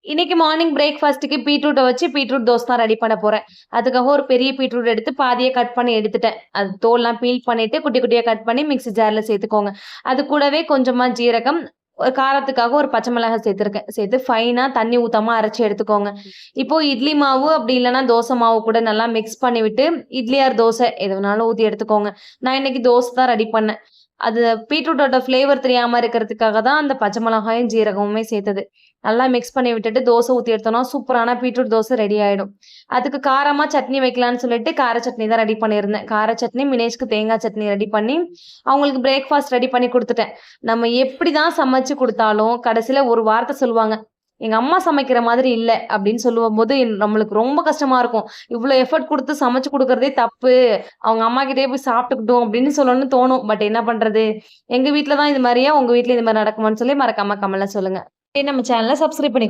இன்னைக்கு மார்னிங் பிரேக்ஃபாஸ்ட்டுக்கு பீட்ரூட்ட வச்சு பீட்ரூட் தோசை தான் ரெடி பண்ண போறேன். அதுக்காக ஒரு பெரிய பீட்ரூட் எடுத்து பாதியா கட் பண்ணி எடுத்துட்டேன். அது தோல்லாம் பீல் பண்ணிட்டு குட்டி குட்டியா கட் பண்ணி மிக்ஸி ஜார்ல சேர்த்துக்கோங்க. அது கூடவே கொஞ்சமா ஜீரகம், ஒரு காரத்துக்காக ஒரு பச்சை மிளகாய் சேர்த்துருக்கேன். சேர்த்து ஃபைனா தண்ணி ஊத்தாம அரைச்சு எடுத்துக்கோங்க. இப்போ இட்லி மாவு அப்படி இல்லன்னா தோசை மாவு கூட நல்லா மிக்ஸ் பண்ணி விட்டு, இட்லி ஆர் தோசை எது வேணாலும் ஊத்தி எடுத்துக்கோங்க. நான் இன்னைக்கு தோசை தான் ரெடி பண்ணேன். அது பீட்ரூட்டோட ஃப்ளேவர் தெரியாம இருக்கிறதுக்காக தான் அந்த பச்சை மிளகாயும், ஜீரகமுமே சேர்த்தது. நல்லா மிக்ஸ் பண்ணி விட்டுட்டு தோசை ஊத்தி எடுத்தோம்னா, சூப்பரான பீட்ரூட் தோசை ரெடி ஆயிடும். அதுக்கு காரமா சட்னி வைக்கலான்னு சொல்லிட்டு கார சட்னி தான் ரெடி பண்ணியிருந்தேன். கார சட்னி, மினேஷ்க்கு தேங்காய் சட்னி ரெடி பண்ணி, அவங்களுக்கு பிரேக்ஃபாஸ்ட் ரெடி பண்ணி குடுத்துட்டேன். நம்ம எப்படிதான் சமைச்சு குடுத்தாலும், கடைசியில ஒரு வார்த்தை சொல்லுவாங்க. "எங்க அம்மா சமைக்கிற மாதிரி இல்ல" அப்படின்னு சொல்லும்போது நம்மளுக்கு ரொம்ப கஷ்டமா இருக்கும். இவ்ளோ எஃபோர்ட் குடுத்து சமைச்சு குடுக்குறதே தப்பு. அவங்க அம்மாகிட்டயே போய் சாப்பிட்டுக்கட்டும் அப்படின்னு சொல்லணும்னு தோணும். பட் என்ன பண்றது? எங்க வீட்ல தான் இது மாரியா, உங்க வீட்ல இது மாரி நடக்குமான்னு சொல்லி மறக்காம கமெண்ட்ல சொல்லுங்க. நம்ம சேனல சப்ஸ்கிரைப் பண்ணிக்கோங்க.